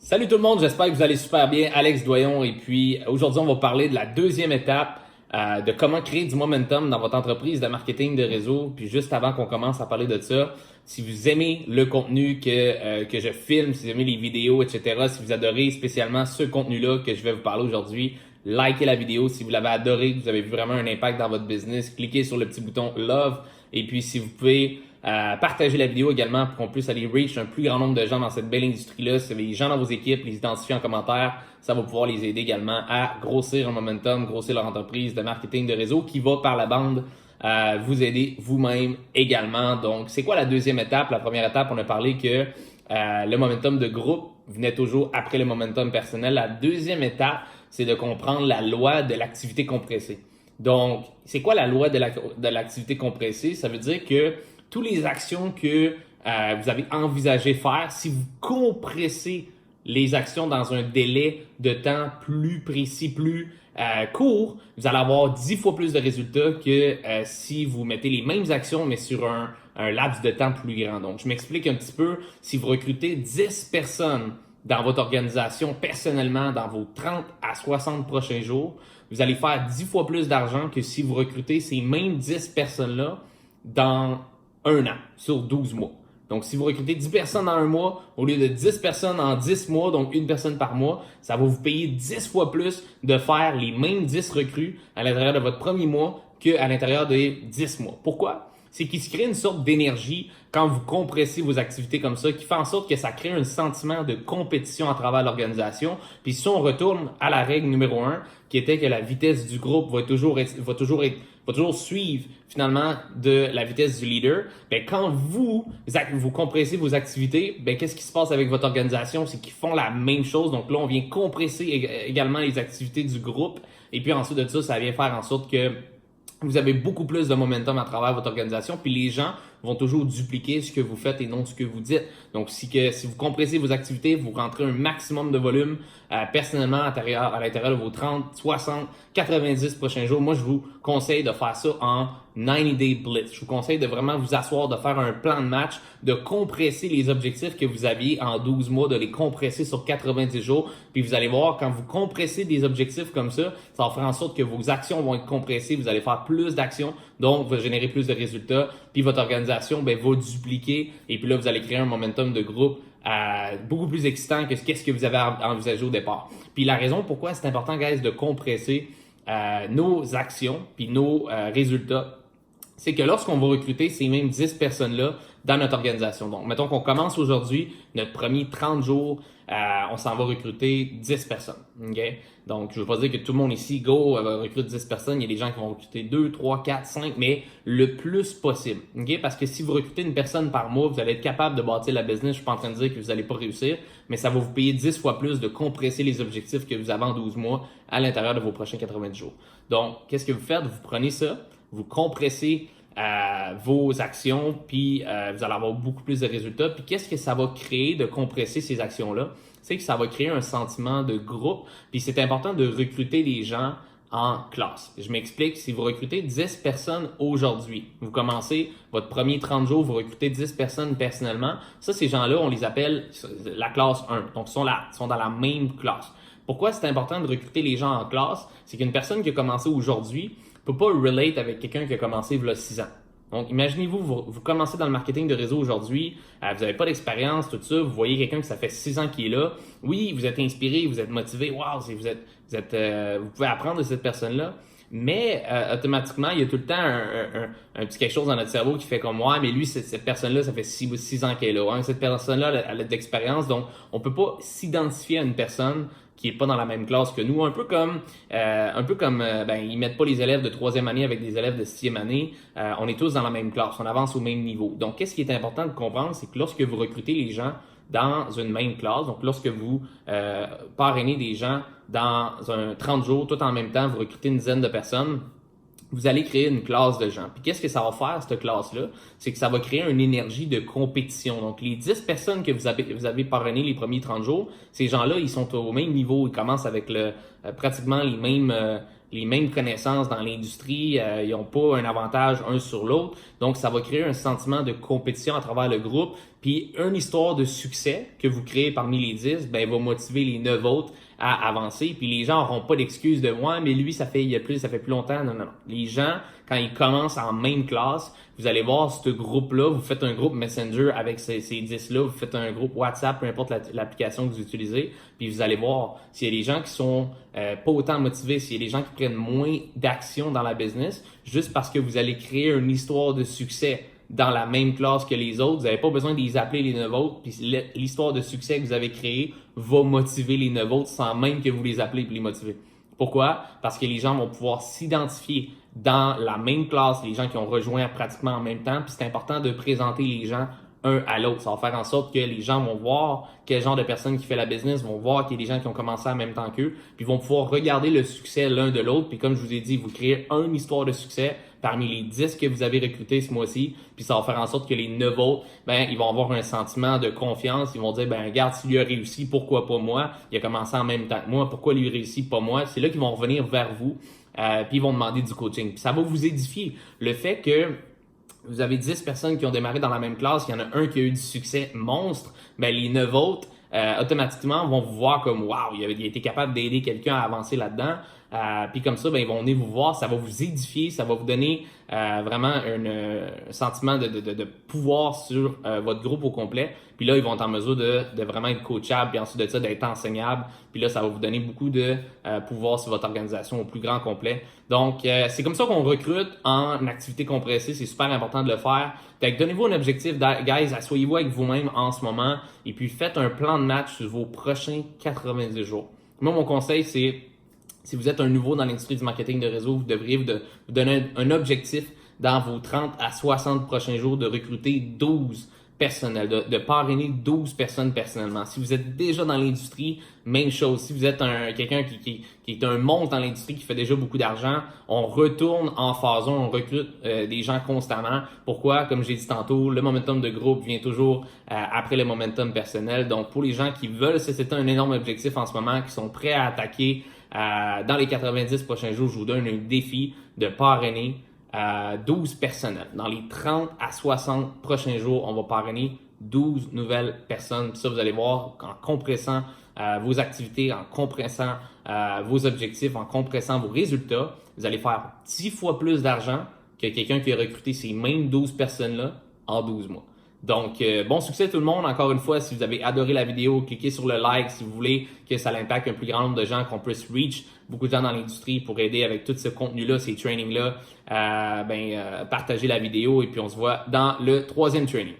Salut tout le monde, j'espère que vous allez super bien. Alex Doyon et puis aujourd'hui on va parler de la deuxième étape de comment créer du momentum dans votre entreprise de marketing de réseau. Puis juste avant qu'on commence à parler de ça, si vous aimez le contenu que je filme, si vous aimez les vidéos, etc., si vous adorez spécialement ce contenu-là que je vais vous parler aujourd'hui, likez la vidéo. Si vous l'avez adoré, que vous avez vu vraiment un impact dans votre business, cliquez sur le petit bouton Love. Et puis si vous pouvez partagez la vidéo également pour qu'on puisse aller reach un plus grand nombre de gens dans cette belle industrie-là. Si vous avez des gens dans vos équipes, les identifier en commentaire, ça va pouvoir les aider également à grossir un momentum, grossir leur entreprise de marketing de réseau qui va par la bande vous aider vous-même également. Donc, c'est quoi la deuxième étape? La première étape, on a parlé que le momentum de groupe venait toujours après le momentum personnel. La deuxième étape, c'est de comprendre la loi de l'activité compressée. Donc, c'est quoi la loi de l'activité compressée? Ça veut dire que toutes les actions que vous avez envisagé faire, si vous compressez les actions dans un délai de temps plus précis, plus court, vous allez avoir 10 fois plus de résultats que si vous mettez les mêmes actions, mais sur un laps de temps plus grand. Donc, je m'explique un petit peu. Si vous recrutez 10 personnes dans votre organisation personnellement dans vos 30 à 60 prochains jours, vous allez faire 10 fois plus d'argent que si vous recrutez ces mêmes 10 personnes-là dans un an, sur 12 mois. Donc, si vous recrutez 10 personnes dans un mois, au lieu de 10 personnes en 10 mois, donc une personne par mois, ça va vous payer 10 fois plus de faire les mêmes 10 recrues à l'intérieur de votre premier mois qu'à l'intérieur des 10 mois. Pourquoi? C'est qu'il se crée une sorte d'énergie quand vous compressez vos activités comme ça, qui fait en sorte que ça crée un sentiment de compétition à travers l'organisation. Puis si on retourne à la règle numéro 1, qui était que la vitesse du groupe va toujours suivre finalement de la vitesse du leader, ben quand vous compressez vos activités, ben qu'est-ce qui se passe avec votre organisation? C'est qu'ils font la même chose. Donc là, on vient compresser également les activités du groupe. Et puis ensuite de ça vient faire en sorte que vous avez beaucoup plus de momentum à travers votre organisation, puis les gens vont toujours dupliquer ce que vous faites et non ce que vous dites. Donc, si vous compressez vos activités, vous rentrez un maximum de volume personnellement à l'intérieur de vos 30, 60, 90 prochains jours. Moi, je vous conseille de faire ça en 90-day blitz. Je vous conseille de vraiment vous asseoir, de faire un plan de match, de compresser les objectifs que vous aviez en 12 mois, de les compresser sur 90 jours. Puis vous allez voir, quand vous compressez des objectifs comme ça va faire en sorte que vos actions vont être compressées. Vous allez faire plus d'actions, donc vous allez générer plus de résultats. Puis votre organisation va dupliquer. Et puis là, vous allez créer un momentum de groupe beaucoup plus excitant que ce que vous avez envisagé au départ. Puis la raison pourquoi c'est important, guys, de compresser nos actions puis nos résultats, c'est que lorsqu'on va recruter ces mêmes 10 personnes-là dans notre organisation. Donc, mettons qu'on commence aujourd'hui, notre premier 30 jours, on s'en va recruter 10 personnes. Okay? Donc, je ne veux pas dire que tout le monde ici, recrute 10 personnes. Il y a des gens qui vont recruter 2, 3, 4, 5, mais le plus possible. Okay? Parce que si vous recrutez une personne par mois, vous allez être capable de bâtir la business. Je ne suis pas en train de dire que vous n'allez pas réussir, mais ça va vous payer 10 fois plus de compresser les objectifs que vous avez en 12 mois à l'intérieur de vos prochains 90 jours. Donc, qu'est-ce que vous faites? Vous prenez ça, vous compressez vos actions, puis vous allez avoir beaucoup plus de résultats. Puis qu'est-ce que ça va créer de compresser ces actions-là? C'est que ça va créer un sentiment de groupe, puis c'est important de recruter des gens en classe. Je m'explique, si vous recrutez 10 personnes aujourd'hui, vous commencez votre premier 30 jours, vous recrutez 10 personnes personnellement, ça, ces gens-là, on les appelle la classe 1. Donc, ils sont dans la même classe. Pourquoi c'est important de recruter les gens en classe? C'est qu'une personne qui a commencé aujourd'hui ne peut pas relate avec quelqu'un qui a commencé il y a 6 ans. Donc, imaginez-vous, vous commencez dans le marketing de réseau aujourd'hui, vous n'avez pas d'expérience, tout ça, vous voyez quelqu'un qui ça fait 6 ans qui est là. Oui, vous êtes inspiré, vous êtes motivé, wow, vous pouvez apprendre de cette personne-là. Mais automatiquement, il y a tout le temps un petit quelque chose dans notre cerveau qui fait comme ouais, mais lui, cette personne-là, ça fait 6 ans qu'elle est là. Hein? Cette personne-là, elle a de l'expérience, donc on peut pas s'identifier à une personne qui est pas dans la même classe que nous, un peu comme ils mettent pas les élèves de 3e année avec des élèves de 6e année, on est tous dans la même classe, on avance au même niveau. Donc, qu'est-ce qui est important de comprendre, c'est que lorsque vous recrutez les gens dans une même classe, donc lorsque vous parrainez des gens dans un 30 jours, tout en même temps, vous recrutez une dizaine de personnes, vous allez créer une classe de gens. Puis qu'est-ce que ça va faire, cette classe-là? C'est que ça va créer une énergie de compétition. Donc, les 10 personnes que vous avez parrainées les premiers 30 jours, ces gens-là, ils sont au même niveau. Ils commencent avec pratiquement les mêmes connaissances dans l'industrie. Ils n'ont pas un avantage un sur l'autre. Donc, ça va créer un sentiment de compétition à travers le groupe. Puis une histoire de succès que vous créez parmi les 10, ben va motiver les 9 autres à avancer. Puis les gens n'auront pas d'excuses de moi, mais lui, ça fait plus longtemps. Non, non, non. Les gens, quand ils commencent en même classe, vous allez voir ce groupe-là, vous faites un groupe Messenger avec ces 10-là, vous faites un groupe WhatsApp, peu importe l'application que vous utilisez, puis vous allez voir s'il y a des gens qui sont pas autant motivés, s'il y a des gens qui prennent moins d'action dans la business, juste parce que vous allez créer une histoire de succès dans la même classe que les autres. Vous n'avez pas besoin de les appeler les 9 autres. Puis l'histoire de succès que vous avez créée va motiver les 9 autres sans même que vous les appelez pour les motiver. Pourquoi? Parce que les gens vont pouvoir s'identifier dans la même classe, les gens qui ont rejoint pratiquement en même temps. Puis c'est important de présenter les gens un à l'autre. Ça va faire en sorte que les gens vont voir quel genre de personne qui fait la business, vont voir qu'il y a des gens qui ont commencé en même temps qu'eux, puis vont pouvoir regarder le succès l'un de l'autre. Puis comme je vous ai dit, vous créez une histoire de succès parmi les 10 que vous avez recrutés ce mois-ci, puis ça va faire en sorte que les 9 autres, ben ils vont avoir un sentiment de confiance. Ils vont dire, ben regarde, s'il lui a réussi, pourquoi pas moi? Il a commencé en même temps que moi, pourquoi lui réussit pas moi? C'est là qu'ils vont revenir vers vous, puis ils vont demander du coaching. Puis ça va vous édifier. Le fait que vous avez 10 personnes qui ont démarré dans la même classe, il y en a un qui a eu du succès monstre, ben les 9 autres, automatiquement, vont vous voir comme « Wow, il a été capable d'aider quelqu'un à avancer là-dedans. » Puis comme ça, ben ils vont venir vous voir, ça va vous édifier, ça va vous donner vraiment un sentiment de pouvoir sur votre groupe au complet. Puis là, ils vont être en mesure de vraiment être coachables, puis ensuite de ça, d'être enseignables. Puis là, ça va vous donner beaucoup de pouvoir sur votre organisation au plus grand complet. Donc, c'est comme ça qu'on recrute en activité compressée. C'est super important de le faire. Fait que donnez-vous un objectif, guys. Asseyez-vous avec vous-même en ce moment et puis faites un plan de match sur vos prochains 90 jours. Moi, mon conseil, c'est si vous êtes un nouveau dans l'industrie du marketing de réseau, vous devriez vous donner un objectif dans vos 30 à 60 prochains jours de recruter 12 personnels, de parrainer 12 personnes personnellement. Si vous êtes déjà dans l'industrie, même chose. Si vous êtes quelqu'un qui est un monstre dans l'industrie, qui fait déjà beaucoup d'argent, on retourne en phase 1, on recrute des gens constamment. Pourquoi? Comme j'ai dit tantôt, le momentum de groupe vient toujours après le momentum personnel. Donc, pour les gens qui veulent, c'est un énorme objectif en ce moment, qui sont prêts à attaquer dans les 90 prochains jours, je vous donne un défi de parrainer 12 personnels. Dans les 30 à 60 prochains jours, on va parrainer 12 nouvelles personnes. Puis ça, vous allez voir, en compressant vos activités, en compressant vos objectifs, en compressant vos résultats, vous allez faire 10 fois plus d'argent que quelqu'un qui a recruté ces mêmes 12 personnes-là en 12 mois. Donc, bon succès tout le monde. Encore une fois, si vous avez adoré la vidéo, cliquez sur le like si vous voulez que ça impacte un plus grand nombre de gens, qu'on puisse reach beaucoup de gens dans l'industrie pour aider avec tout ce contenu-là, ces trainings-là. Partagez la vidéo et puis on se voit dans le 3e training.